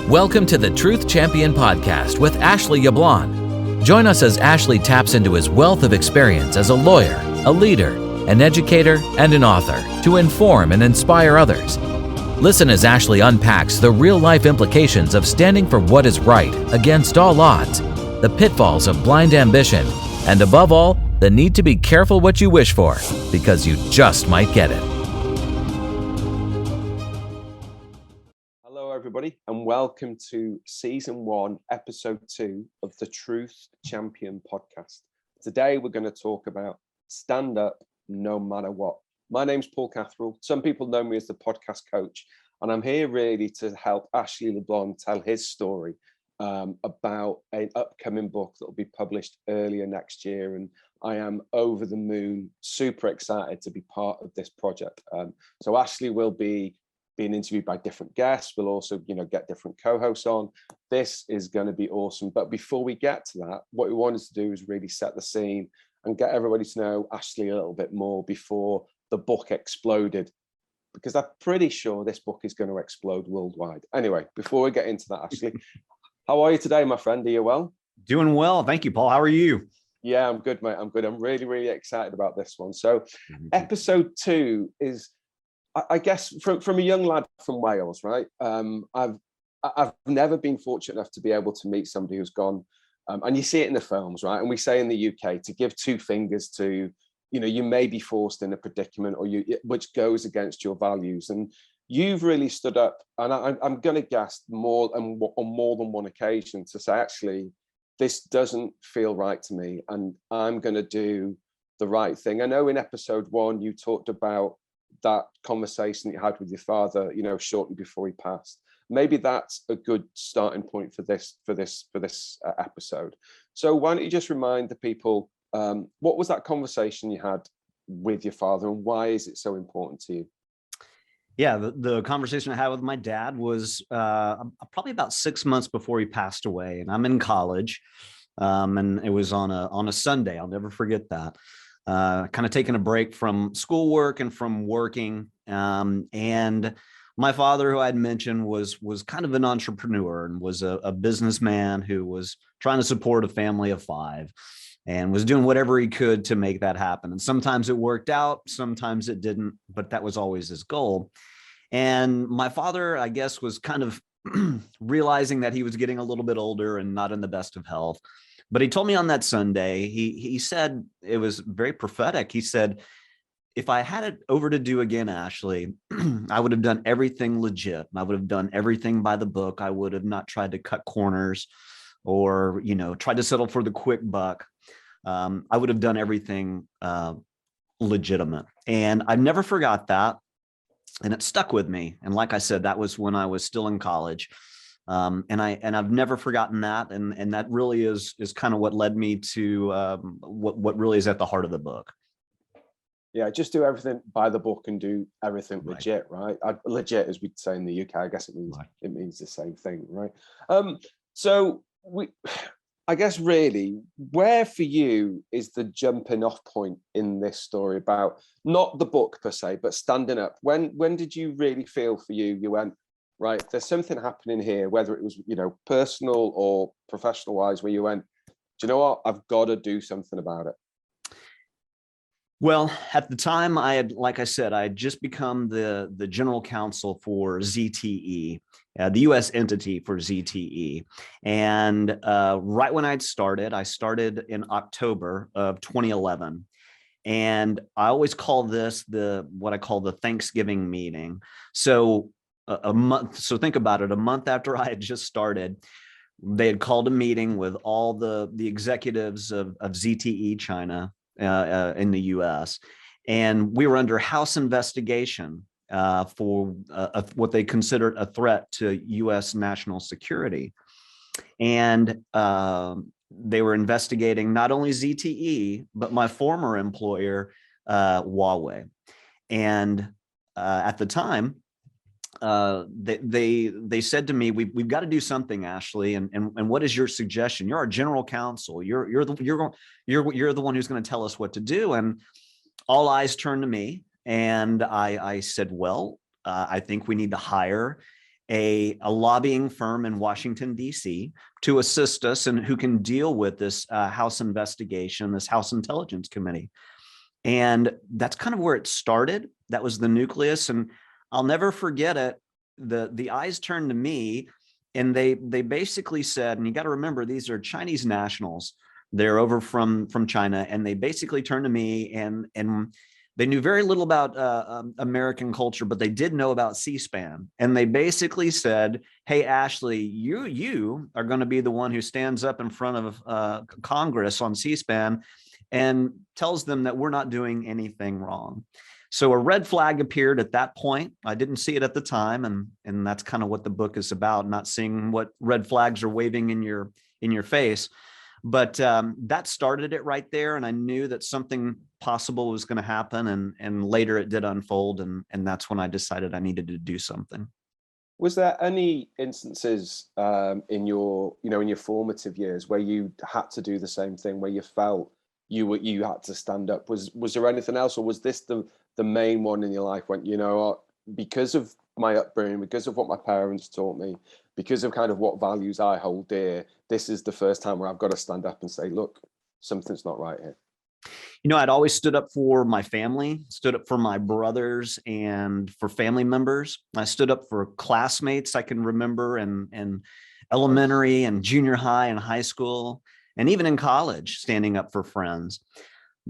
Welcome to the Truth Champion Podcast with Ashley Yablon. Join us as Ashley taps into his wealth of experience as a lawyer, a leader, an educator, and an author to inform and inspire others. Listen as Ashley unpacks the real-life implications of standing for what is right against all odds, the pitfalls of blind ambition, and above all, the need to be careful what you wish for, because you just might get it. Hello, everybody, and welcome to Season 1, Episode 2 of the Truth Champion Podcast. Today, we're going to talk about stand up no matter what. My name's Paul Catherall. Some people know me as the podcast coach, and I'm here really to help Ashley LeBlanc tell his story about an upcoming book that will be published earlier next year. And I am over the moon, super excited to be part of this project. So Ashley will be being interviewed by different guests. We'll also, get different co-hosts on. This is going to be awesome. But before we get to that, what we wanted to do is really set the scene and get everybody to know Ashley a little bit more before the book exploded, because I'm pretty sure this book is going to explode worldwide. Anyway, before we get into that, Ashley, how are you today, my friend? Are you well? Doing well. Thank you, Paul. How are you? Yeah, I'm good, mate. I'm good. I'm really, really excited about this one. So episode 2 is, I guess, from a young lad from Wales, right? I've never been fortunate enough to be able to meet somebody who's gone, and you see it in the films, right? And we say in the UK to give 2 fingers to, you may be forced in a predicament which goes against your values. And you've really stood up, and I'm going to guess on more than one occasion to say, actually, this doesn't feel right to me, and I'm going to do the right thing. I know in episode 1, you talked about that conversation that you had with your father, shortly before he passed. Maybe that's a good starting point for this episode. So why don't you just remind the people, what was that conversation you had with your father, and why is it so important to you? Yeah, the conversation I had with my dad was probably about 6 months before he passed away, and I'm in college, and it was on a Sunday. I'll never forget that. Kind of taking a break from schoolwork and from working, and my father, who I had mentioned, was kind of an entrepreneur and was a businessman who was trying to support a family of 5. And was doing whatever he could to make that happen. And sometimes it worked out, sometimes it didn't, but that was always his goal. And my father, I guess, was kind of realizing that he was getting a little bit older and not in the best of health. But he told me on that Sunday, he said, it was very prophetic. He said, if I had it over to do again, Ashley, I would have done everything legit. I would have done everything by the book. I would have not tried to cut corners or, tried to settle for the quick buck. I would have done everything legitimate. And I never forgot that. And it stuck with me. And like I said, that was when I was still in college. And I've never forgotten that. And that really is kind of what led me to what really is at the heart of the book. Yeah, just do everything by the book and do everything legit, right? Legit, as we'd say in the UK, I guess it means the same thing, right? So I guess really, where for you is the jumping off point in this story about not the book per se, but standing up? When did you really feel for you went, right, there's something happening here, whether it was, personal or professional wise, where you went, do you know what? I've got to do something about it. Well, at the time, like I said, I had just become the general counsel for ZTE, the U.S. entity for ZTE. And right when I started in October of 2011. And I always call this what I call the Thanksgiving meeting. So a month. So think about it. A month after I had just started, they had called a meeting with all the executives of ZTE China in the U.S. And we were under House investigation for what they considered a threat to U.S. national security. And they were investigating not only ZTE, but my former employer, Huawei. And at the time, they said to me, we've got to do something, Ashley. And what is your suggestion? You're our general counsel. You're the one who's going to tell us what to do. And all eyes turned to me. And I said, well, I think we need to hire a lobbying firm in Washington, D.C. to assist us and who can deal with this House investigation, this House Intelligence Committee. And that's kind of where it started. That was the nucleus. And I'll never forget it. The eyes turned to me, and they basically said, and you got to remember, these are Chinese nationals. They're over from China, and they basically turned to me, and they knew very little about American culture, but they did know about C-SPAN. And they basically said, hey, Ashley, you are going to be the one who stands up in front of Congress on C-SPAN and tells them that we're not doing anything wrong. So a red flag appeared at that point. I didn't see it at the time. And that's kind of what the book is about, not seeing what red flags are waving in your face. But that started it right there. And I knew that something possible was going to happen. And later it did unfold. And that's when I decided I needed to do something. Was there any instances in your formative years where you had to do the same thing, where you felt you had to stand up? Was there anything else, or was this the main one in your life when, because of my upbringing, because of what my parents taught me, because of kind of what values I hold dear, this is the first time where I've got to stand up and say, look, something's not right here? I'd always stood up for my family, stood up for my brothers and for family members. I stood up for classmates I can remember in elementary and junior high and high school, and even in college, standing up for friends.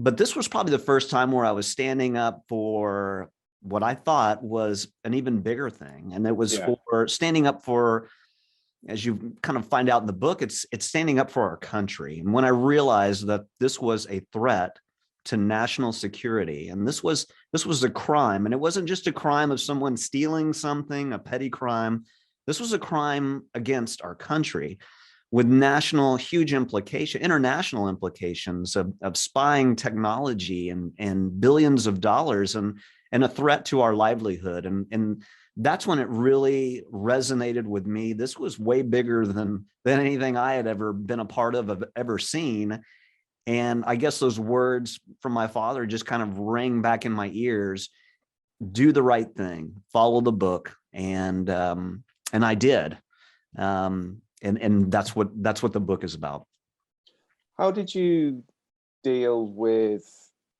But this was probably the first time where I was standing up for what I thought was an even bigger thing. And it was for standing up for, as you kind of find out in the book, it's standing up for our country. And when I realized that this was a threat to national security, and this was a crime, and it wasn't just a crime of someone stealing something, a petty crime. This was a crime against our country, with huge international implications of spying technology and billions of dollars and a threat to our livelihood. And that's when it really resonated with me. This was way bigger than anything I had ever been a part of ever seen. And I guess those words from my father just kind of rang back in my ears: do the right thing, follow the book. And I did. And that's what the book is about. How did you deal with,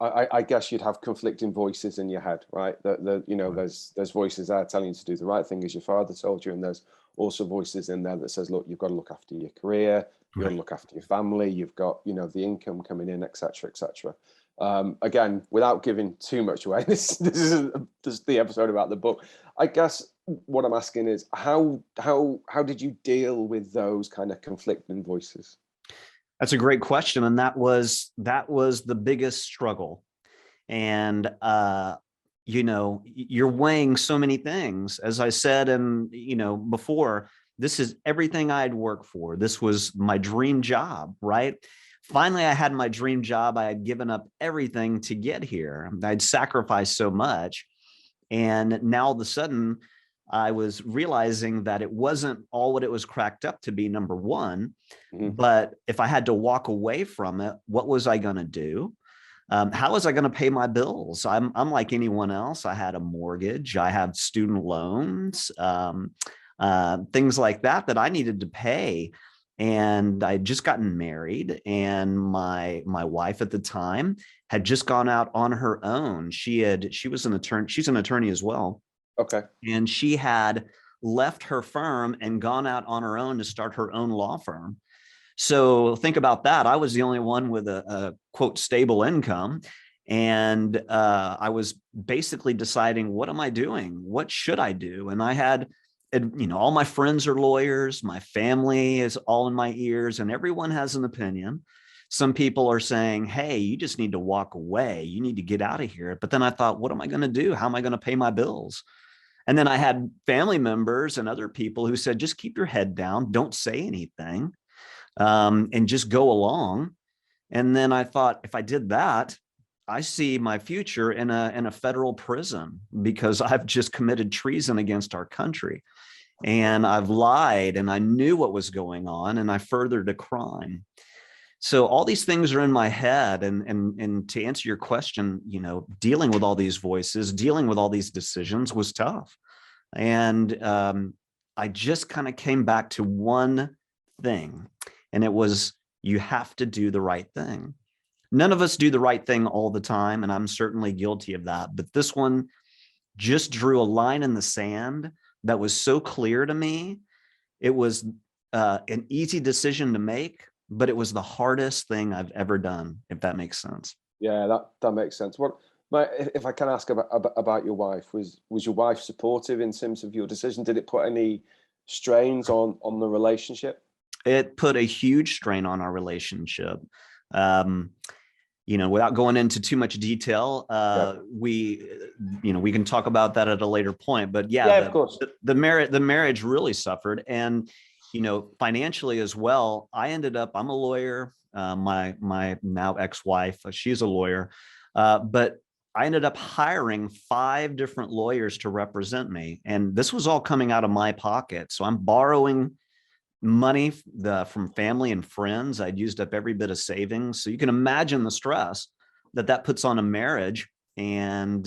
I guess you'd have conflicting voices in your head, right? There's voices there telling you to do the right thing, as your father told you, and there's also voices in there that says, look, you've got to look after your career, you've got to look after your family, you've got, the income coming in, etc., etc. Again, without giving too much away, this is the episode about the book. I guess what I'm asking is, how did you deal with those kind of conflicting voices? That's a great question. And that was the biggest struggle. And, you're weighing so many things. As I said, and, before, this is everything I'd worked for. This was my dream job, right? Finally, I had my dream job. I had given up everything to get here. I'd sacrificed so much. And now all of a sudden, I was realizing that it wasn't all what it was cracked up to be, number one. Mm-hmm. But if I had to walk away from it, what was I going to do? How was I going to pay my bills? I'm like anyone else. I had a mortgage. I have student loans, things like that I needed to pay. And I'd just gotten married, and my wife at the time had just gone out on her own. She was an attorney. She's an attorney as well. Okay. And she had left her firm and gone out on her own to start her own law firm. So think about that. I was the only one with a quote stable income. And I was basically deciding, what am I doing? What should I do? And I had, all my friends are lawyers. My family is all in my ears, and everyone has an opinion. Some people are saying, hey, you just need to walk away. You need to get out of here. But then I thought, what am I going to do? How am I going to pay my bills? And then I had family members and other people who said, just keep your head down. Don't say anything, and just go along. And then I thought, if I did that, I see my future in a federal prison, because I've just committed treason against our country. And I've lied, and I knew what was going on, and I furthered a crime. So all these things are in my head. And to answer your question, dealing with all these voices, dealing with all these decisions was tough. And I just kind of came back to one thing, and it was, you have to do the right thing. None of us do the right thing all the time, and I'm certainly guilty of that. But this one just drew a line in the sand that was so clear to me. It was an easy decision to make, but it was the hardest thing I've ever done, if that makes sense. Yeah, that makes sense. If I can ask about your wife, was your wife supportive in terms of your decision? Did it put any strains on the relationship? It put a huge strain on our relationship. Without going into too much detail, we can talk about that at a later point. But of course, the marriage really suffered, and financially as well. I'm a lawyer. My now ex-wife, she's a lawyer, but I ended up hiring 5 different lawyers to represent me, and this was all coming out of my pocket. So I'm borrowing money from family and friends. I'd used up every bit of savings. So you can imagine the stress that puts on a marriage, and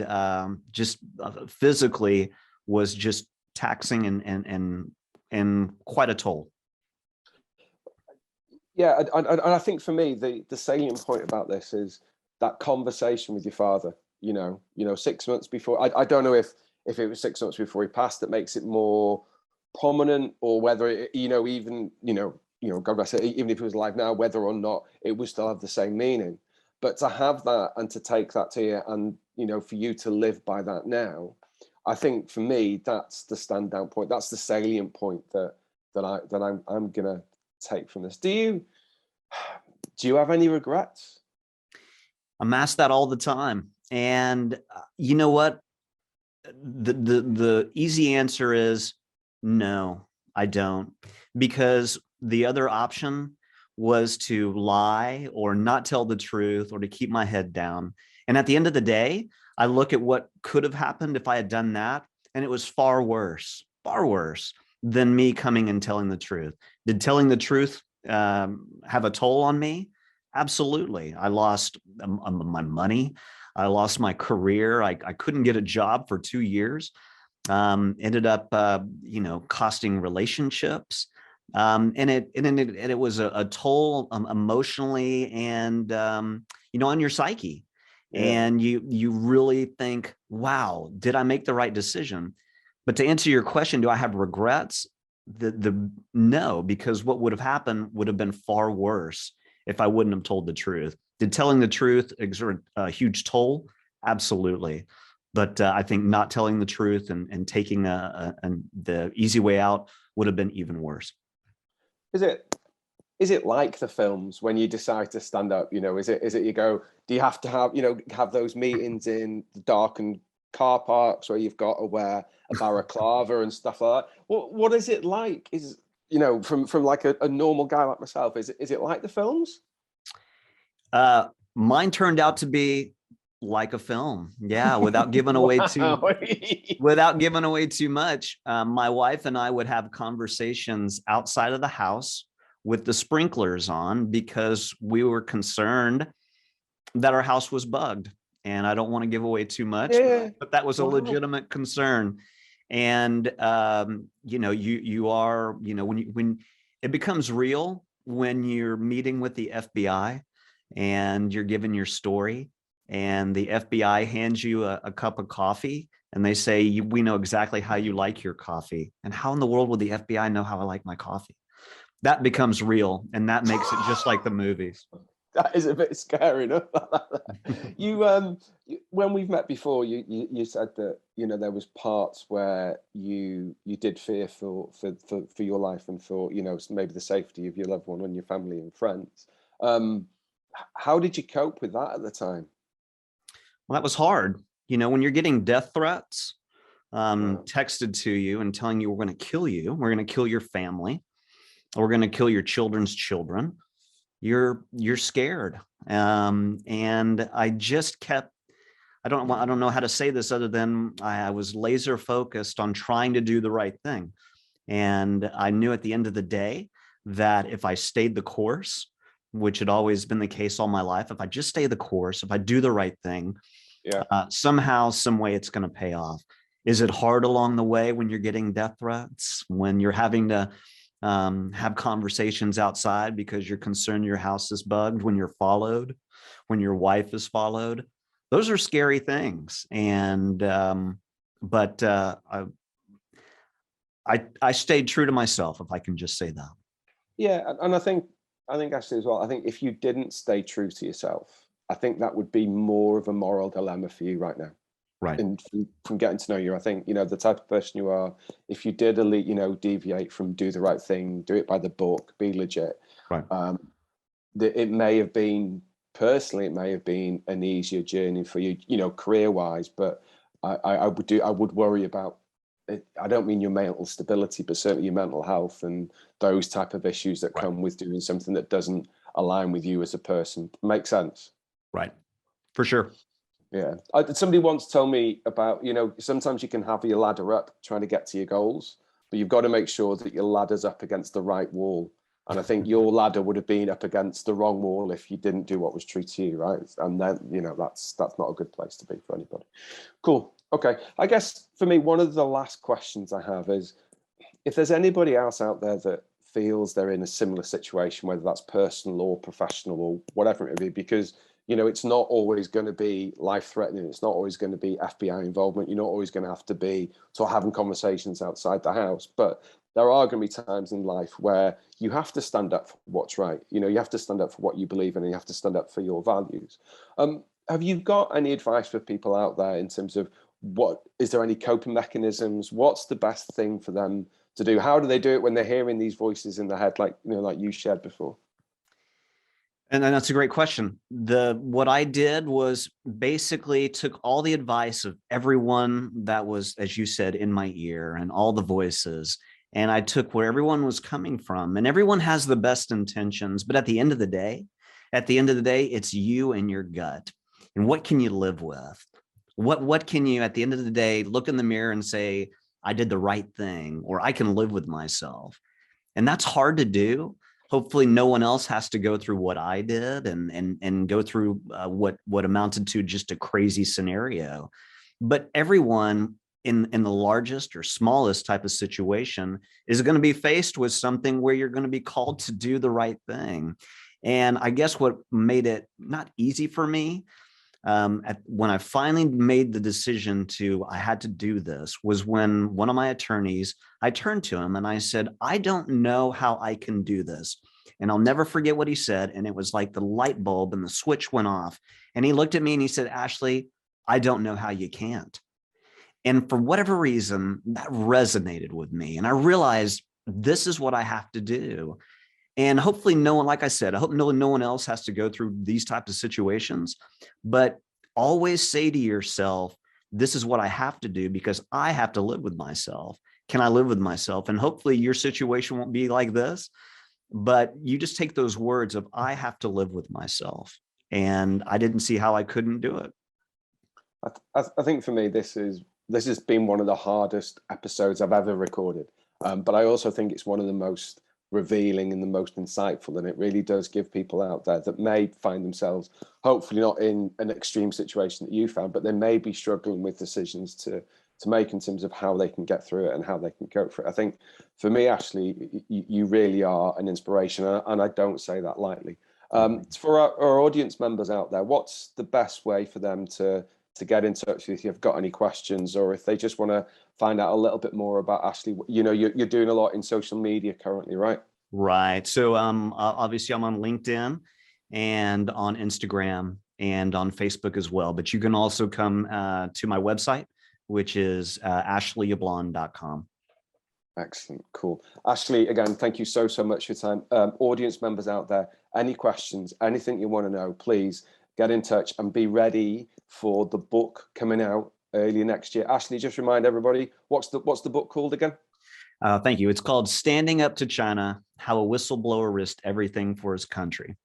just physically was just taxing and quite a toll. Yeah, and I think for me, the salient point about this is that conversation with your father. 6 months before. I don't know if it was 6 months before he passed that makes it more prominent, or whether God bless it, even if he was alive now, whether or not it would still have the same meaning. But to have that and to take that to you, and for you to live by that now, I think for me that's the standout point. That's the salient point that I'm gonna take from this. Do you have any regrets? I'm asked that all the time, and you know what? The easy answer is no, I don't, because the other option was to lie or not tell the truth or to keep my head down. And at the end of the day, I look at what could have happened if I had done that, and it was far worse than me coming and telling the truth. Did telling the truth have a toll on me? Absolutely. I lost my money. I lost my career. I couldn't get a job for 2 years. Ended up, costing relationships. And it was a toll emotionally and, on your psyche. Yeah. And you really think, wow, did I make the right decision? But to answer your question, do I have regrets? No, because what would have happened would have been far worse if I wouldn't have told the truth. Did telling the truth exert a huge toll? Absolutely. But I think not telling the truth and taking the easy way out would have been even worse. Is it like the films when you decide to stand up? Is it you go? Do you have to have those meetings in the darkened car parks where you've got to wear a balaclava and stuff like that? What is it like? From like a normal guy like myself, is it like the films? Mine turned out to be like a film. Yeah, without giving away too much. My wife and I would have conversations outside of the house with the sprinklers on because we were concerned that our house was bugged. And I don't want to give away too much, but that was a legitimate concern. And you are, when it becomes real, when you're meeting with the FBI and you're giving your story, and the FBI hands you a cup of coffee and they say, we know exactly how you like your coffee. And how in the world would the FBI know how I like my coffee? That becomes real, and that makes it just like the movies. That is a bit scary enough. When we've met before, you said that there was parts where you did fear for your life and for maybe the safety of your loved one and your family and friends. How did you cope with that at the time? Well, that was hard. When you're getting death threats texted to you and telling you we're going to kill you, we're going to kill your family, we're going to kill your children's children, you're scared. And I just kept, I don't know how to say this other than I was laser focused on trying to do the right thing. And I knew at the end of the day that if I stayed the course, which had always been the case all my life, if I just stay the course, if I do the right thing, somehow, some way it's going to pay off. Is it hard along the way when you're getting death threats, when you're having to have conversations outside because you're concerned your house is bugged, when you're followed, when your wife is followed? Those are scary things. And but I stayed true to myself, if I can just say that. Yeah, and I think actually as well, I think if you didn't stay true to yourself, I think that would be more of a moral dilemma for you right now. Right. And from getting to know you, I think, the type of person you are, if you did deviate from do the right thing, do it by the book, be legit, Right. it may have been, personally, it may have been an easier journey for you, career wise, but I would worry about it. I don't mean your mental stability, but certainly your mental health and those type of issues that Right. come with doing something that doesn't align with you as a person. Make sense? Right. For sure. Yeah. Somebody once told me about, sometimes you can have your ladder up trying to get to your goals, but you've got to make sure that your ladder's up against the right wall. And I think your ladder would have been up against the wrong wall if you didn't do what was true to you, right? And then, that's not a good place to be for anybody. Cool. Okay. I guess for me, one of the last questions I have is, if there's anybody else out there that feels they're in a similar situation, whether that's personal or professional or whatever it may be, because it's not always going to be life-threatening. It's not always going to be FBI involvement. You're not always going to have to be sort of having conversations outside the house. But there are going to be times in life where you have to stand up for what's right. You have to stand up for what you believe in, and you have to stand up for your values. Have you got any advice for people out there in terms of is there any coping mechanisms? What's the best thing for them to do? How do they do it when they're hearing these voices in their head, like you shared before? And that's a great question. What I did was basically took all the advice of everyone that was, as you said, in my ear, and all the voices, and I took where everyone was coming from. And everyone has the best intentions, but at the end of the day, it's you and your gut. And what can you live with? What can you, at the end of the day, look in the mirror and say, I did the right thing, or I can live with myself? And that's hard to do. Hopefully no one else has to go through what I did and go through what amounted to just a crazy scenario. But everyone in the largest or smallest type of situation is going to be faced with something where you're going to be called to do the right thing. And I guess what made it not easy for me, when I finally made the decision I had to do this, was when one of my attorneys, I turned to him and I said, I don't know how I can do this. And I'll never forget what he said. And it was like the light bulb and the switch went off. And he looked at me and he said, Ashley, I don't know how you can't. And for whatever reason, that resonated with me. And I realized this is what I have to do. And hopefully no one, like I said, I hope no one else has to go through these types of situations, but always say to yourself, this is what I have to do because I have to live with myself. Can I live with myself? And hopefully your situation won't be like this, but you just take those words of, I have to live with myself. And I didn't see how I couldn't do it. I think for me, this has been one of the hardest episodes I've ever recorded. But I also think it's one of the most revealing and the most insightful, and it really does give people out there that may find themselves hopefully not in an extreme situation that you found, but they may be struggling with decisions to make in terms of how they can get through it and how they can cope for it. I think for me, Ashley, you really are an inspiration, and I don't say that lightly. For our audience members out there, what's the best way for them to get in touch with you if you've got any questions, or if they just want to find out a little bit more about Ashley? You're doing a lot in social media currently, right? Right. So obviously I'm on LinkedIn and on Instagram and on Facebook as well. But you can also come to my website, which is ashleyyablon.com. Excellent. Cool. Ashley, again, thank you so much for your time. Audience members out there, any questions, anything you want to know, please get in touch and be ready for the book coming out early next year. Ashley, just remind everybody, what's the book called again? Thank you. It's called Standing Up to China, How a Whistleblower Risked Everything for His Country.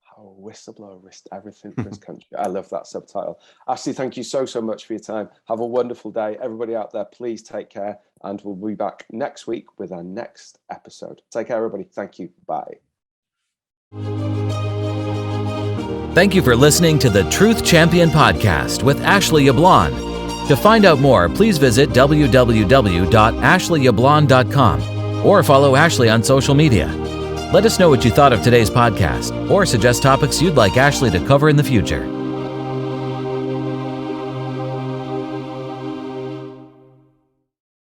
How a Whistleblower Risked Everything for His Country. I love that subtitle. Ashley, thank you so much for your time. Have a wonderful day. Everybody out there, please take care, and we'll be back next week with our next episode. Take care, everybody. Thank you. Bye. Thank you for listening to the Truth Champion Podcast with Ashley Yablon. To find out more, please visit www.ashleyyablon.com or follow Ashley on social media. Let us know what you thought of today's podcast or suggest topics you'd like Ashley to cover in the future.